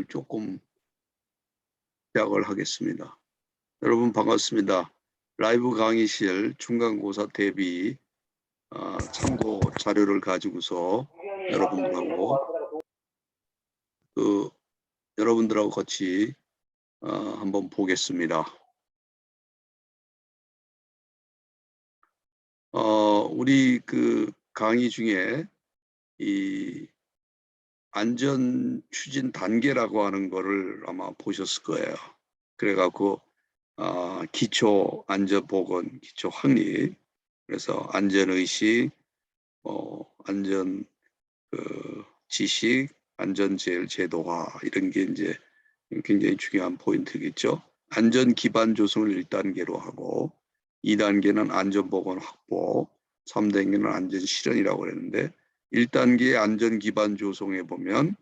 조금 시작을 하겠습니다. 여러분 반갑습니다. 라이브 강의실 중간고사 대비 참고 자료를 가지고서 여러분들하고 같이 한번 보겠습니다. 우리 강의 중에 이 안전 추진 단계라고 하는 거를 아마 보셨을 거예요. 그래갖고 기초 안전보건, 기초 확립, 그래서 안전의식, 안전 지식, 안전제일 제도화 이런 게 이제 굉장히 중요한 포인트겠죠. 안전 기반 조성을 1단계로 하고 2단계는 안전보건 확보, 3단계는 안전 실현이라고 그랬는데 1단계 안전 기반 조성에 보면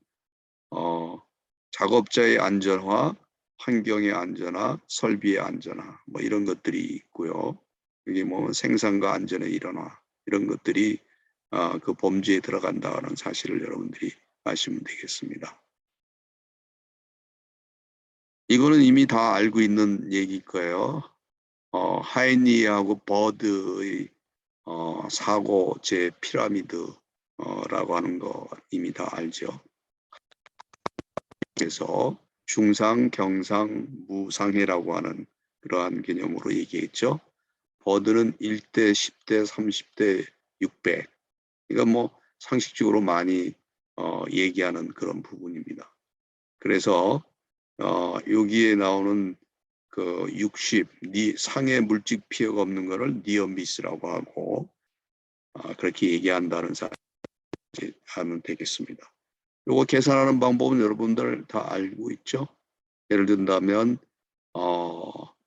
작업자의 안전화, 환경의 안전화, 설비의 안전화 뭐 이런 것들이 있고요. 여기 뭐 생산과 안전의 일원화 이런 것들이 그 범주에 들어간다는 사실을 여러분들이 아시면 되겠습니다. 이거는 이미 다 알고 있는 얘기일 거예요. 하이니하고 버드의 사고제 피라미드라고 하는 거 이미 다 알죠. 그래서 중상, 경상, 무상해라고 하는 그러한 개념으로 얘기했죠. 버드는 1대, 10대, 30대, 600. 그러니까 뭐 상식적으로 많이 얘기하는 그런 부분입니다. 그래서 여기에 나오는 그 60, 상해 물질 피해가 없는 거를 니어미스라고 하고 그렇게 얘기한다는 사실 하면 되겠습니다. 요거 계산하는 방법은 여러분들 다 알고 있죠? 예를 든다면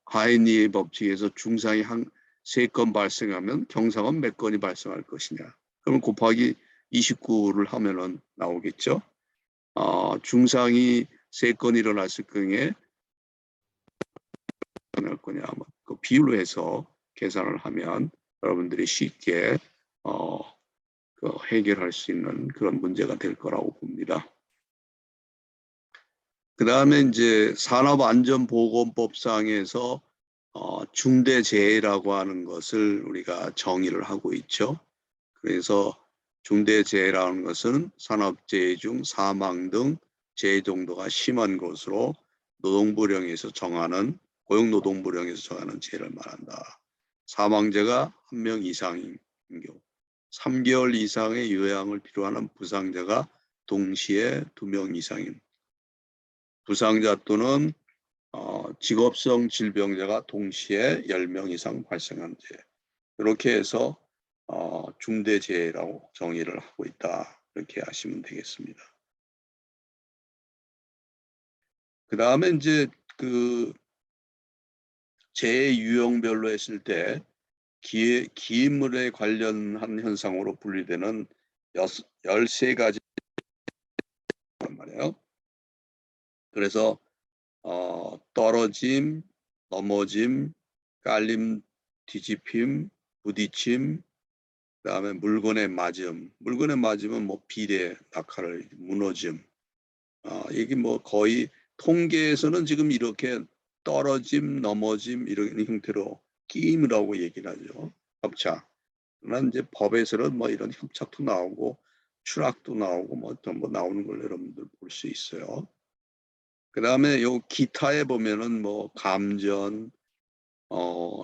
하이니의 법칙에서 중상이 한 3건 발생하면 경상은 몇 건이 발생할 것이냐. 그러면 곱하기 29를 하면은 나오겠죠? 중상이 3건 일어났을 경우에 일어날 거냐. 그 비율로 해서 계산을 하면 여러분들이 쉽게 해결할 수 있는 그런 문제가 될 거라고 봅니다. 그 다음에 이제 산업안전보건법상에서 중대재해라고 하는 것을 우리가 정의를 하고 있죠. 그래서 중대재해라는 것은 산업재해 중 사망 등 재해 정도가 심한 것으로 노동부령에서 정하는 고용노동부령에서 정하는 재해를 말한다. 사망자가 1명 이상인 경우 3개월 이상의 요양을 필요하는 부상자가 동시에 2명 이상인 부상자 또는 직업성 질병자가 동시에 10명 이상 발생한 재해. 이렇게 해서 중대재해라고 정의를 하고 있다. 이렇게 하시면 되겠습니다. 그 다음에 이제 그 재해 유형별로 했을 때 기인물에 관련한 현상으로 분리되는 13가지 말이에요. 그래서 떨어짐, 넘어짐, 깔림, 뒤집힘, 부딪힘, 그다음에 물건에 맞음. 물건에 맞으면 뭐 비례, 낙하를 무너짐. 이게 뭐 거의 통계에서는 지금 이렇게 떨어짐, 넘어짐 이런 형태로 끼임이라고 얘기를 하죠. 협착. 그러나 이제 법에서는 뭐 이런 협착도 나오고 추락도 나오고 뭐 전부 나오는 걸 여러분들 볼 수 있어요. 그 다음에 요 기타에 보면은 뭐 감전,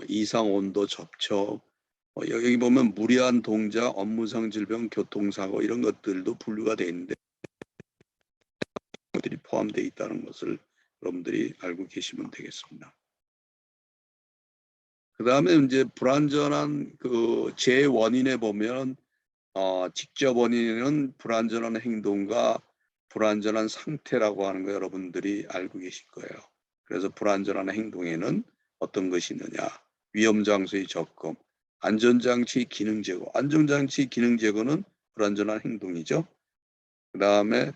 이상 온도 접촉, 여기 보면 무리한 동작, 업무상 질병, 교통사고 이런 것들도 분류가 돼 있는데 것들이 포함되어 있다는 것을 여러분들이 알고 계시면 되겠습니다. 그 다음에 이제 불안전한 그 재원인에 보면 직접 원인은 불안전한 행동과 불안전한 상태라고 하는 거 여러분들이 알고 계실 거예요. 그래서 불안전한 행동에는 어떤 것이 있느냐. 위험장소의 접근, 안전장치 기능 제거. 안전장치 기능 제거는 불안전한 행동이죠. 그 다음에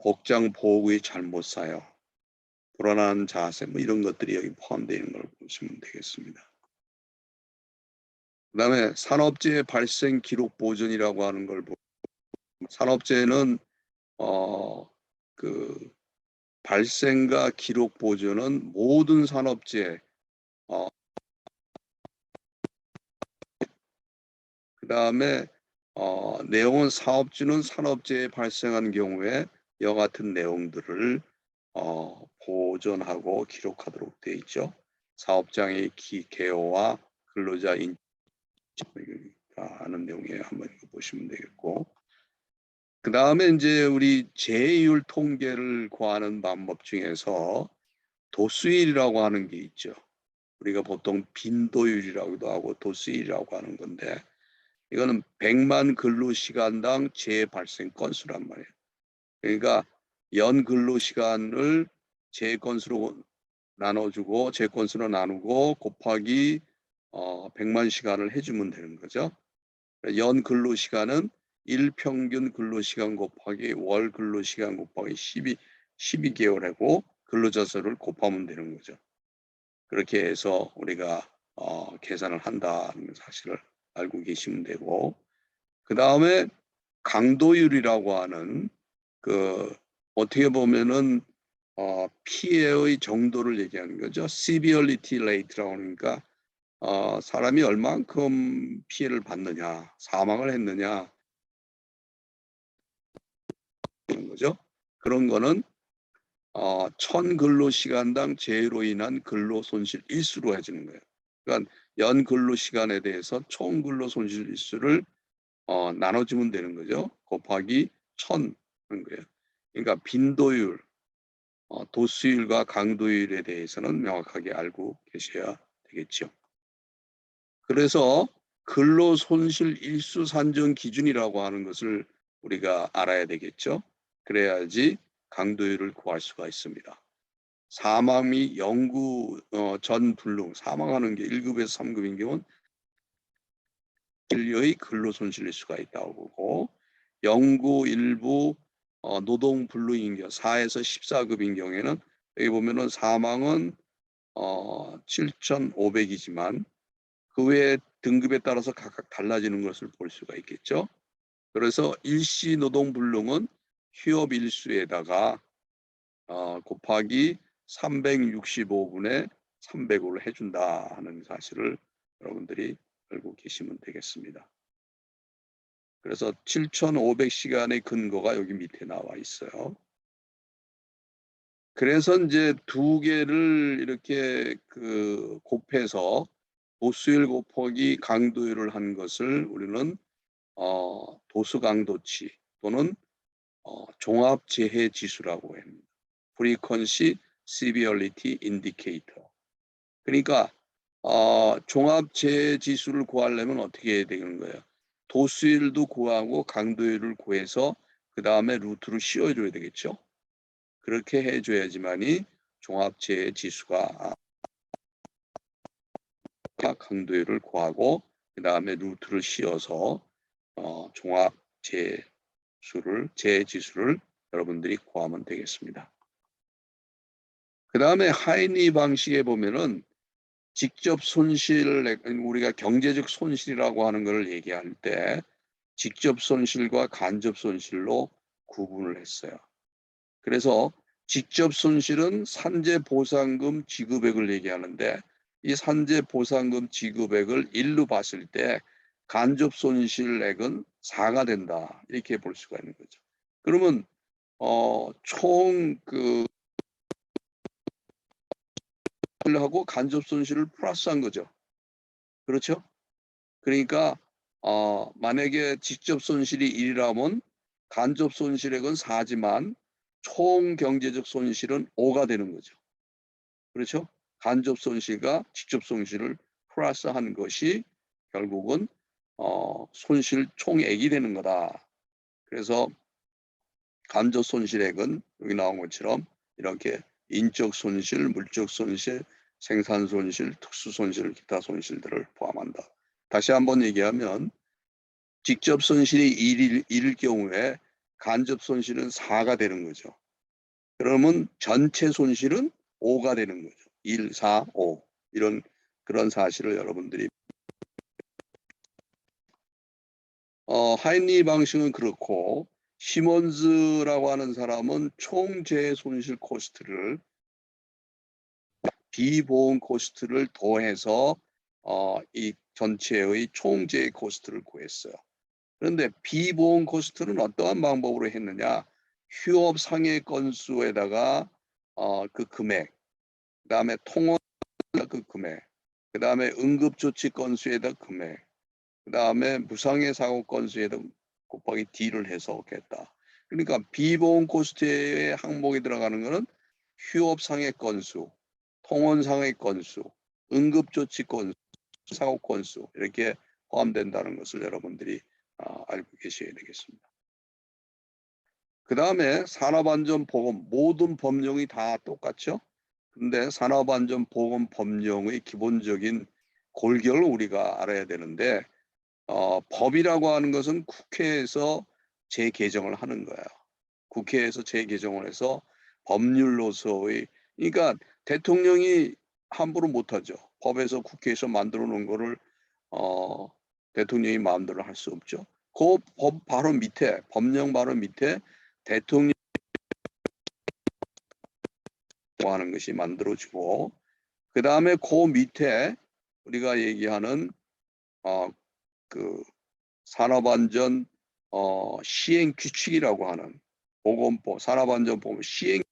복장 보호구의 잘못 사용, 불안한 자세 뭐 이런 것들이 여기 포함되어 있는 걸 보시면 되겠습니다. 그 다음에 산업재해 발생 기록 보존이라고 하는 걸 보고 산업재해는 발생과 기록 보존은 모든 산업재해, 그 다음에 내용은 사업주는 산업재해 발생한 경우에 이와 같은 내용들을 보존하고 기록하도록 되어 있죠. 사업장의 개요와 근로자 인지 하는 내용에 한번 보시면 되겠고, 그 다음에 이제 우리 재해율 통계를 구하는 방법 중에서 도수율이라고 하는 게 있죠. 우리가 보통 빈도율이라고도 하고 도수율이라고 하는 건데, 이거는 100만 근로시간당 재해 발생 건수란 말이에요. 그러니까 연 근로시간을 재해 건수로 나눠주고 재해 건수로 나누고 곱하기 100만 시간을 해주면 되는 거죠. 연 근로시간은 일평균 근로시간 곱하기 월 근로시간 곱하기 12개월이고 근로자 수를 곱하면 되는 거죠. 그렇게 해서 우리가 계산을 한다는 사실을 알고 계시면 되고, 그 다음에 강도율이라고 하는 어떻게 보면은 피해의 정도를 얘기하는 거죠. severity rate라고 하니까 사람이 얼만큼 피해를 받느냐, 사망을 했느냐 그런 거죠. 그런 거는 1000근로시간당 재해로 인한 근로손실 일수로 해주는 거예요. 그러니까 연 근로시간에 대해서 총 근로손실 일수를 나눠주면 되는 거죠. 곱하기 1000 하는 거예요. 그러니까 빈도율, 도수율과 강도율에 대해서는 명확하게 알고 계셔야 되겠죠. 그래서 근로손실 일수 산정 기준이라고 하는 것을 우리가 알아야 되겠죠. 그래야지 강도율을 구할 수가 있습니다. 사망 및 영구 전 불능, 사망하는 게 1급에서 3급인 경우는 인류의 근로손실일 수가 있다고 보고, 영구 일부 노동 불능인 경우 4에서 14급인 경우에는 여기 보면은 사망은 7,500이지만 그 외에 등급에 따라서 각각 달라지는 것을 볼 수가 있겠죠. 그래서 일시 노동 불능은 휴업 일수에다가 곱하기 365분의 300으로 해준다 하는 사실을 여러분들이 알고 계시면 되겠습니다. 그래서 7,500시간의 근거가 여기 밑에 나와 있어요. 그래서 이제 두 개를 이렇게 곱해서 도수율 곱하기 강도율을 한 것을 우리는 도수 강도치 또는 종합재해 지수라고 합니다. Frequency Severity Indicator. 그러니까 종합재해 지수를 구하려면 어떻게 해야 되는 거예요? 도수율도 구하고 강도율을 구해서 그 다음에 루트를 씌워줘야 되겠죠. 그렇게 해줘야지만이 종합재해 지수가 강도율을 구하고 그 다음에 루트를 씌워서 종합재해 지수를 여러분들이 구하면 되겠습니다. 그 다음에 하이니 방식에 보면은 직접 손실, 우리가 경제적 손실이라고 하는 것을 얘기할 때 직접 손실과 간접 손실로 구분을 했어요. 그래서 직접 손실은 산재 보상금 지급액을 얘기하는데 이 산재 보상금 지급액을 일로 봤을 때 간접 손실액은 4가 된다 이렇게 볼 수가 있는 거죠. 그러면 총 하고 간접 손실을 플러스한 거죠. 그렇죠? 그러니까 만약에 직접 손실이 1이라면 간접 손실액은 4지만 총 경제적 손실은 5가 되는 거죠. 그렇죠? 간접 손실과 직접 손실을 플러스한 것이 결국은 손실 총액이 되는 거다. 그래서 간접 손실액은 여기 나온 것처럼 이렇게 인적 손실, 물적 손실, 생산 손실, 특수 손실, 기타 손실들을 포함한다. 다시 한번 얘기하면 직접 손실이 1일 경우에 간접 손실은 4가 되는 거죠. 그러면 전체 손실은 5가 되는 거죠. 1, 4, 5 그런 사실을 여러분들이 하인리 방식은 그렇고 시몬즈라고 하는 사람은 총 재해 손실 코스트를 비보험 코스트를 더해서 이 전체의 총 재해 코스트를 구했어요. 그런데 비보험 코스트는 어떠한 방법으로 했느냐? 휴업 상해 건수에다가 그 금액, 그다음에 통원 그 금액, 그다음에 응급조치 건수에다 금액, 그다음에 무상해 사고 건수에다 곱하기 D를 해서 했다. 그러니까 비보험 코스트의 항목에 들어가는 것은 휴업상해 건수, 통원상해 건수, 응급조치 건수, 사고 건수 이렇게 포함된다는 것을 여러분들이 알고 계셔야 되겠습니다. 그 다음에 산업안전보건 모든 법령이 다 똑같죠. 근데 산업안전보건 법령의 기본적인 골격을 우리가 알아야 되는데 법이라고 하는 것은 국회에서 재개정을 하는 거예요. 국회에서 재개정을 해서 법률로서의 그러니까 대통령이 함부로 못하죠. 법에서 국회에서 만들어 놓은 거를 대통령이 마음대로 할 수 없죠. 그 법 바로 밑에 법령 바로 밑에 대통령 하는 것이 만들어지고 그 다음에 그 밑에 우리가 얘기하는 그 산업안전 시행 규칙이라고 하는 보건법 산업안전보건 시행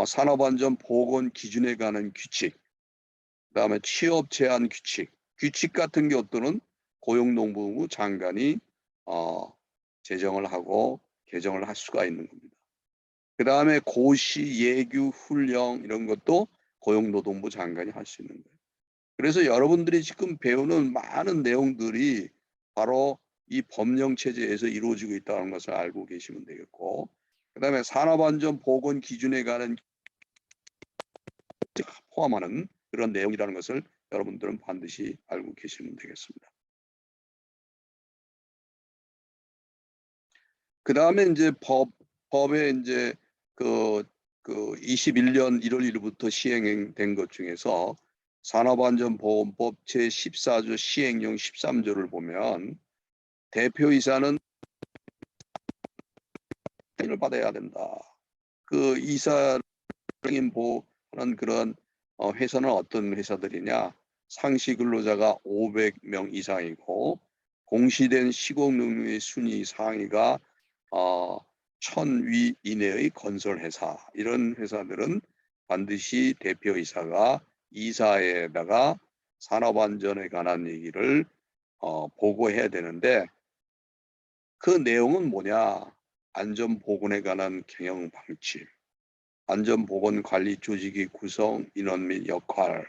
산업안전보건 기준에 관한 규칙 그다음에 취업 제한 규칙 같은 것들은 고용노동부 장관이 제정을 하고 개정을 할 수가 있는 겁니다. 그 다음에 고시, 예규, 훈령 이런 것도 고용노동부 장관이 할 수 있는 거예요. 그래서 여러분들이 지금 배우는 많은 내용들이 바로 이 법령 체제에서 이루어지고 있다는 것을 알고 계시면 되겠고 그 다음에 산업안전보건 기준에 관한 포함하는 그런 내용이라는 것을 여러분들은 반드시 알고 계시면 되겠습니다. 그 다음에 이제 법에 이제 그 21년 1월 1일부터 시행된 것 중에서 산업안전보건법 제14조 시행령 13조를 보면 대표이사는 을 받아야 된다. 그 이사를 보는 그런 회사는 어떤 회사들이냐? 상시 근로자가 500명 이상이고 공시된 시공 능력의 순위 상위가 1000위 이내의 건설회사 이런 회사들은 반드시 대표이사가 이사에다가 산업안전에 관한 얘기를 보고해야 되는데 그 내용은 뭐냐? 안전보건에 관한 경영 방침, 안전보건 관리 조직의 구성, 인원 및 역할,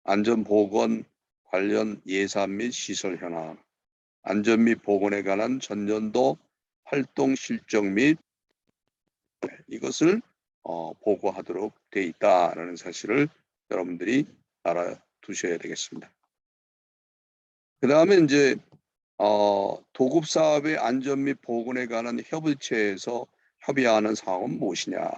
안전보건 관련 예산 및 시설 현황, 안전 및 보건에 관한 전년도 활동 실적 및 이것을 보고하도록 돼 있다라는 사실을 여러분들이 알아두셔야 되겠습니다. 그 다음에 이제 도급 사업의 안전 및 보건에 관한 협의체에서 협의하는 사항은 무엇이냐?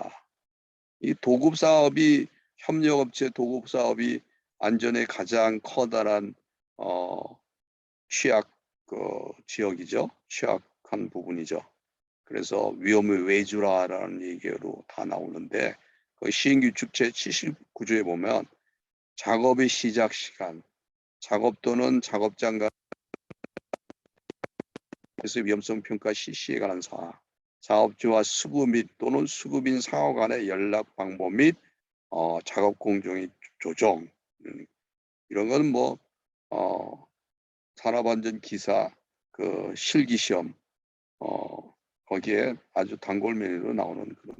이 도급 사업이 협력업체 도급 사업이 안전에 가장 커다란 취약 지역이죠. 취약한 부분이죠. 그래서 위험의 외주라라는 얘기로 다 나오는데 그 시행규칙 제79조에 보면 작업의 시작 시간, 작업 또는 작업장과 위험성 평가 실시에 관한 사항, 사업주와 수급 및 또는 수급인 상호 간의 연락 방법 및 작업 공정의 조정 이런 거는 뭐 산업안전 기사 그 실기시험 거기에 아주 단골메뉴로 나오는 그런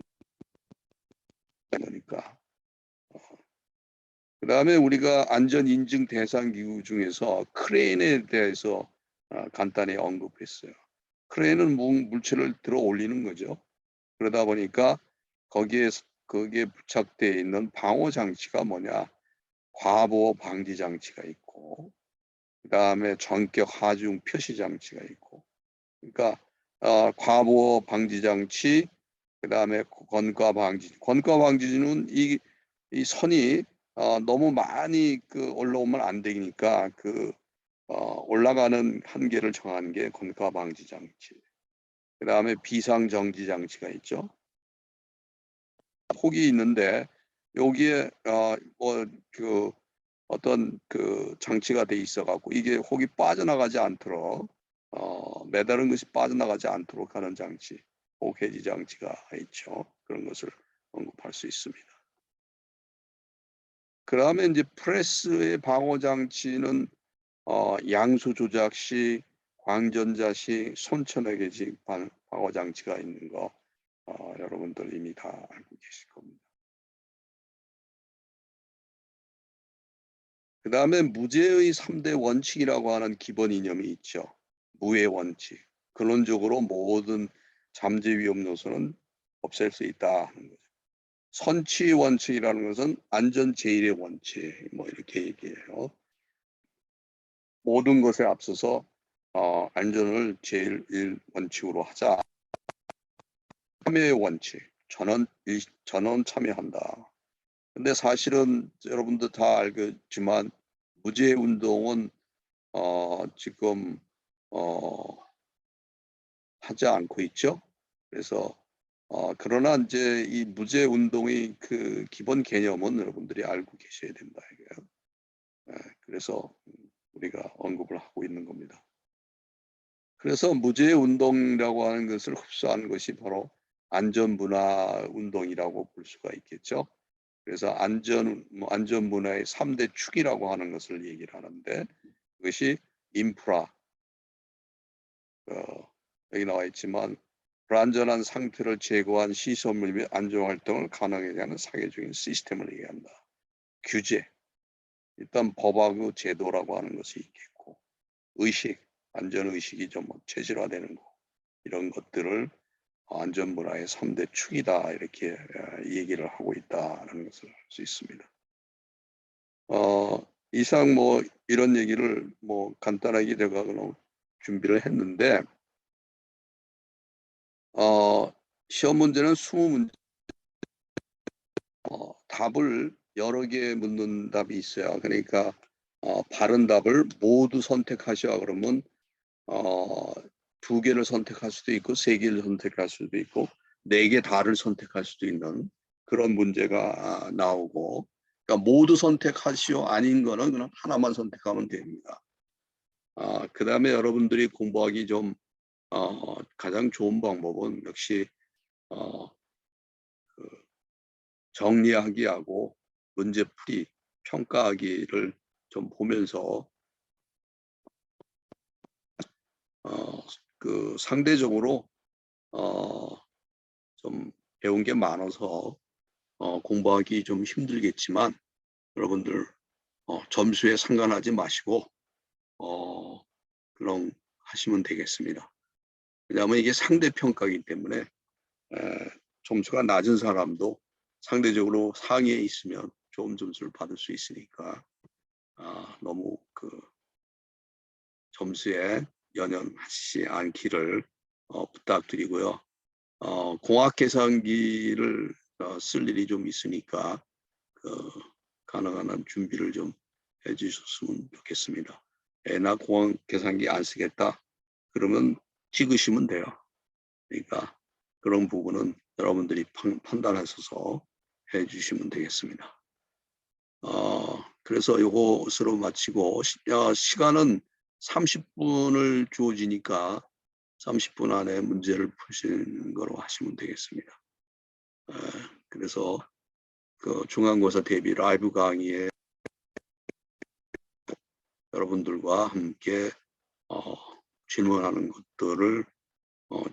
거니까. 그 다음에 우리가 안전인증 대상 기구 중에서 크레인에 대해서 간단히 언급했어요. 크레인은 물체를 들어 올리는 거죠. 그러다 보니까 거기에 부착되어 있는 방호 장치가 뭐냐? 과보호 방지 장치가 있고, 그 다음에 전격 하중 표시 장치가 있고, 그러니까 과보호 방지 장치, 그 다음에 건과 방지는 이 선이 너무 많이 올라오면 안 되니까 올라가는 한계를 정하는 게 건과 방지 장치. 그 다음에 비상정지 장치가 있죠. 폭이 있는데 여기에 어떤 그 장치가 돼 있어 갖고 이게 혹이 빠져나가지 않도록 매다른 것이 빠져나가지 않도록 하는 장치, 혹 해지 장치가 있죠. 그런 것을 언급할 수 있습니다. 그 다음에 이제 프레스의 방어 장치는 양수 조작식, 광전자식, 손천액의식 방어 장치가 있는 거 여러분들 이미 다 알고 계실 겁니다. 그 다음에 무죄의 3대 원칙이라고 하는 기본 이념이 있죠. 무해 원칙. 근원적으로 모든 잠재 위험 요소는 없앨 수 있다 하는 거죠. 선취 원칙이라는 것은 안전 제일의 원칙, 뭐 이렇게 얘기해요. 모든 것에 앞서서 안전을 제일 원칙으로 하자. 참여의 원칙, 전원 참여한다. 근데 사실은 여러분들 다 알겠지만 무죄 운동은 지금 하지 않고 있죠. 그래서 그러나 이제 이 무죄 운동의 그 기본 개념은 여러분들이 알고 계셔야 된다 이거예요. 그래서 우리가 언급을 하고 있는 겁니다. 그래서 무죄 운동이라고 하는 것을 흡수한 것이 바로 안전문화 운동이라고 볼 수가 있겠죠. 그래서 안전문화의 3대 축이라고 하는 것을 얘기를 하는데 그것이 인프라, 여기 나와 있지만 불안전한 상태를 제거한 시설물 및 안전활동을 가능하게 하는 사회적인 시스템을 얘기한다. 규제, 일단 법하고 제도라고 하는 것이 있겠고 의식, 안전의식이 좀 체질화되는 거 이런 것들을 안전문화의 3대 축이다 이렇게 얘기를 하고 있다는 것을 알 수 있습니다. 이상 뭐 이런 얘기를 뭐 간단하게 제가 준비를 했는데 시험 문제는 20문제 답을 여러 개 묻는 답이 있어요. 그러니까 바른 답을 모두 선택하셔 그러면 2개를 선택할 수도 있고 3개를 선택할 수도 있고 4개 다를 선택할 수도 있는 그런 문제가 나오고 그러니까 모두 선택하시오 아닌 거는 그냥 하나만 선택하면 됩니다. 그 다음에 여러분들이 공부하기 좀 가장 좋은 방법은 역시 그 정리하기하고 문제풀이 평가하기를 좀 보면서 그 상대적으로 좀 배운 게 많아서 공부하기 좀 힘들겠지만 여러분들 점수에 상관하지 마시고 그럼 하시면 되겠습니다. 왜냐하면 이게 상대평가이기 때문에 점수가 낮은 사람도 상대적으로 상위에 있으면 좋은 점수를 받을 수 있으니까 너무 그 점수에 연연하시지 않기를 부탁드리고요. 공학계산기를 쓸 일이 좀 있으니까 가능한 한 준비를 좀 해주셨으면 좋겠습니다. 나 공학계산기 안 쓰겠다. 그러면 찍으시면 돼요. 그러니까 그런 부분은 여러분들이 판단하셔서 해주시면 되겠습니다. 그래서 이것으로 마치고 시간은 30분을 주어지니까 30분 안에 문제를 푸시는 거로 하시면 되겠습니다. 그래서 그 중간고사 대비 라이브 강의에 여러분들과 함께 질문하는 것들을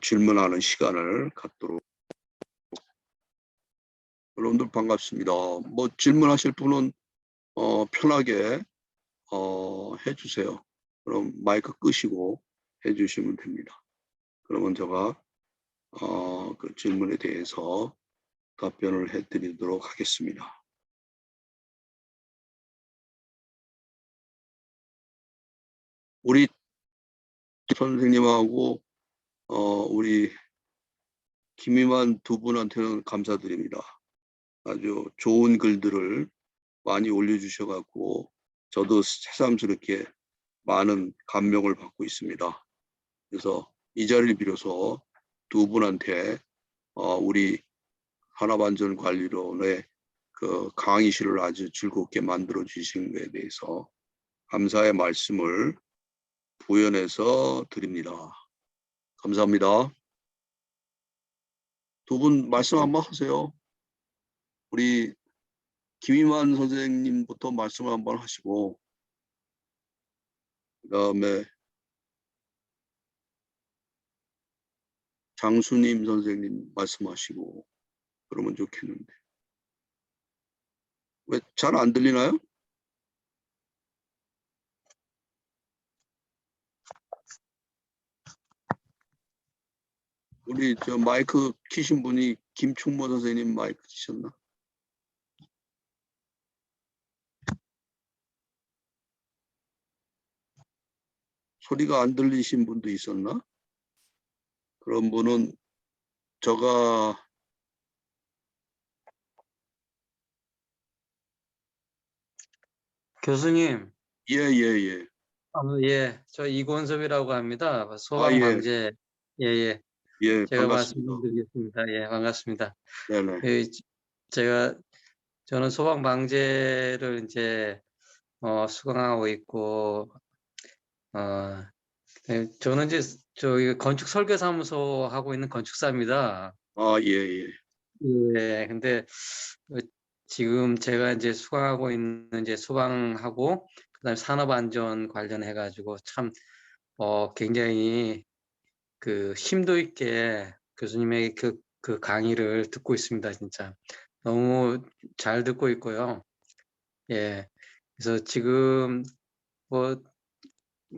질문하는 시간을 갖도록 여러분들 반갑습니다. 뭐 질문하실 분은 편하게 해주세요. 그럼 마이크 끄시고 해주시면 됩니다. 그러면 제가 그 질문에 대해서 답변을 해드리도록 하겠습니다. 우리 선생님하고 우리 김희만 두 분한테는 감사드립니다. 아주 좋은 글들을 많이 올려주셔갖고 저도 새삼스럽게 많은 감명을 받고 있습니다. 그래서 이 자리를 빌어서 두 분한테 우리 산업안전관리론의 그 강의실을 아주 즐겁게 만들어 주신 것에 대해서 감사의 말씀을 부연해서 드립니다. 감사합니다. 두 분 말씀 한번 하세요. 우리 김희만 선생님부터 말씀을 한번 하시고, 그 다음에 장수님 선생님 말씀하시고 그러면 좋겠는데. 왜 잘 안 들리나요? 우리 저 마이크 키신 분이 김충모 선생님 마이크 키셨나? 소리가 안 들리신 분도 있었나? 그런 분은 저가 교수님, 예. 예, 저 이권섭이라고 합니다. 예. 소방방재, 예, 예, 제가 반갑습니다. 말씀드리겠습니다. 예, 반갑습니다. 네네. 예, 저는 소방방재를 이제, 수강하고 있고, 저는 이제 저기 건축 설계사무소 하고 있는 건축사입니다. 예. 예, 근데 어, 지금 제가 이제 수강하고 있는 이제 소방하고 그다음에 산업안전 관련해 가지고 참 굉장히 그 심도 있게 교수님의 그 강의를 듣고 있습니다. 진짜 너무 잘 듣고 있고요. 예, 그래서 지금 뭐